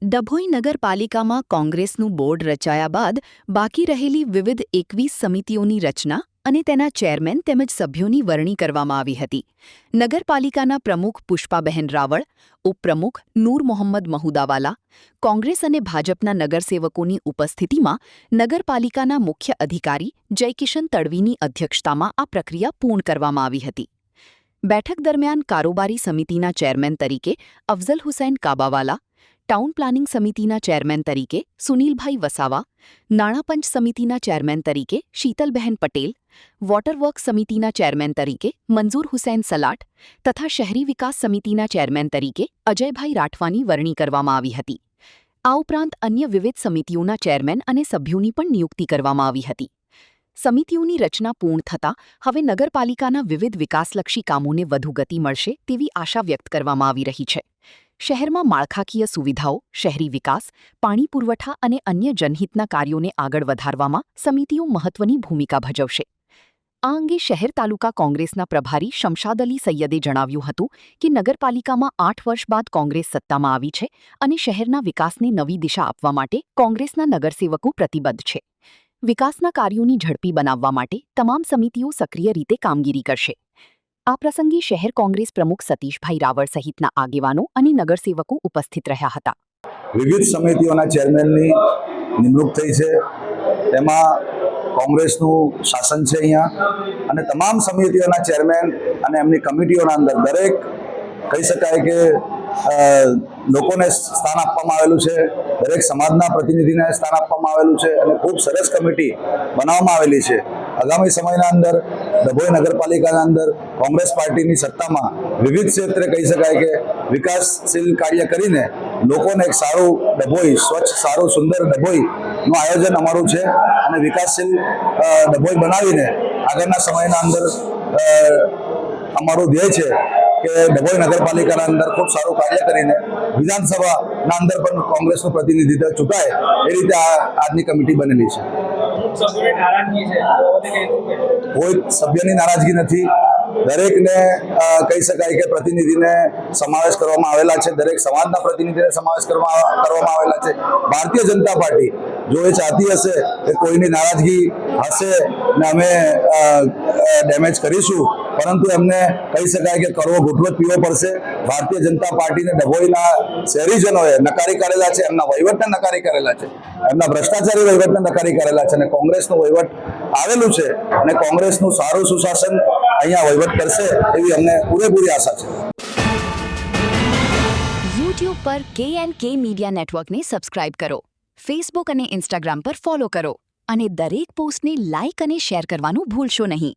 ડભોઈ નગરપાલિકામાં કોંગ્રેસનું બોર્ડ રચાયા બાદ બાકી રહેલી વિવિધ 21 સમિતિઓની રચના અને તેના ચેરમેન તેમજ સભ્યોની વરણી કરવામાં આવી હતી. નગરપાલિકાના પ્રમુખ પુષ્પાબહેન રાવળ, ઉપપ્રમુખ નૂર મોહમ્મદ મહુદાવાલા, કોંગ્રેસ અને ભાજપના નગરસેવકોની ઉપસ્થિતિમાં નગરપાલિકાના મુખ્ય અધિકારી જયકિશન તડવીની અધ્યક્ષતામાં આ પ્રક્રિયા પૂર્ણ કરવામાં આવી હતી. બેઠક દરમિયાન કારોબારી સમિતિના ચેરમેન તરીકે અફઝલ હુસૈન કાબાવાલા, ટાઉન પ્લાનિંગ સમિતિના ચેરમેન તરીકે સુનિલભાઈ વસાવા, નાણાપંચ સમિતિના ચેરમેન તરીકે શીતલબહેન પટેલ, વોટરવર્ક સમિતિના ચેરમેન તરીકે મંજૂર હુસૈન સલાટ તથા શહેરી વિકાસ સમિતિના ચેરમેન તરીકે અજયભાઈ રાઠવાની વરણી કરવામાં આવી હતી. આ ઉપરાંત અન્ય વિવિધ સમિતિઓના ચેરમેન અને સભ્યોની પણ નિયુક્તિ કરવામાં આવી હતી. સમિતિઓની રચના પૂર્ણ થતાં હવે નગરપાલિકાના વિવિધ વિકાસલક્ષી કામોને વધુ ગતિ મળશે તેવી આશા વ્યક્ત કરવામાં આવી રહી છે. શહેરમાં માળખાકીય સુવિધાઓ, શહેરી વિકાસ, પાણી પુરવઠા અને અન્ય જનહિતના કાર્યોને આગળ વધારવામાં સમિતિઓ મહત્વની ભૂમિકા ભજવશે. આ અંગે શહેર તાલુકા કોંગ્રેસના પ્રભારી શમશાદ અલી સૈયદે જણાવ્યું હતું કે નગરપાલિકામાં 8 વર્ષ બાદ કોંગ્રેસ સત્તામાં આવી છે અને શહેરના વિકાસને નવી દિશા આપવા માટે કોંગ્રેસના નગરસેવકો પ્રતિબદ્ધ છે. વિકાસના કાર્યોની ઝડપી બનાવવા માટે તમામ સમિતિઓ સક્રિય રીતે કામગીરી કરશે. આ પ્રસંગે શહેર કોંગ્રેસ પ્રમુખ સતીશભાઈ રાવળ સહિતના આગેવાનો અને નગરસેવકો ઉપસ્થિત રહ્યા હતા. વિવિધ સમિતિઓના ચેરમેનની નિમણૂક થઈ છે. તેમાં કોંગ્રેસનું શાસન છે અહીંયા, અને તમામ સમિતિઓના ચેરમેન અને એમની કમિટીઓના અંદર દરેક કહી શકાય કે લોકોને સ્થાન આપવામાં આવેલું છે, દરેક સમાજના પ્રતિનિધિને સ્થાન આપવામાં આવેલું છે અને ખૂબ સરસ કમિટી બનાવવામાં આવેલી છે. આગામી સમયના અંદર ડભોઈ નગરપાલિકાના અંદર કોંગ્રેસ પાર્ટીની સત્તામાં વિવિધ ક્ષેત્રે કહી શકાય કે વિકાસશીલ કાર્ય કરીને લોકોને એક સારું ડભોઈ, સ્વચ્છ, સારું, સુંદર ડભોઈનું આયોજન અમારું છે અને વિકાસશીલ ડભોઈ બનાવીને આગળના સમયના અંદર અમારું ધ્યેય છે કે ડભોઈ નગરપાલિકાના અંદર ખૂબ સારું કાર્ય કરીને વિધાનસભાના અંદર પણ કોંગ્રેસનું પ્રતિનિધિત્વ ચૂંટાય એ રીતે આજની કમિટી બનેલી છે. કોઈ સભ્યની નારાજગી નથી. દરેકને કહી શકાય કે પ્રતિનિધિને સમાવેશ કરવામાં આવેલા છે, દરેક સમાજના પ્રતિનિધિને સમાવેશ કરવામાં આવેલા છે. ભારતીય જનતા પાર્ટી જો એ ચાહતી હશે કે કોઈની નારાજગી હશે ને અમે ડેમેજ કરીશું, પરંતુ એમને કહી શકાય કે કરવો ઘૂંટવો પીવો પડશે. ભારતીય જનતા પાર્ટીને ડભોઈના શહેરીજનોએ નકારી કાઢેલા છે, એમના વહીવટને નકારી કરેલા છે, એમના ભ્રષ્ટાચારી વહીવટને નકારી કરેલા છે અને કોંગ્રેસનું વહીવટ આવેલું છે અને કોંગ્રેસનું સારું સુશાસન અહીંયા વહીવટ કરશે એવી અમને પૂરેપૂરી આશા છે. યુટ્યુબ પર KNK મીડિયા નેટવર્કને સબસ્ક્રાઇબ કરો, ફેસબુક અને ઇન્સ્ટાગ્રામ પર ફોલો કરો અને દરેક પોસ્ટને લાઇક અને શેર કરવાનું ભૂલશો નહીં.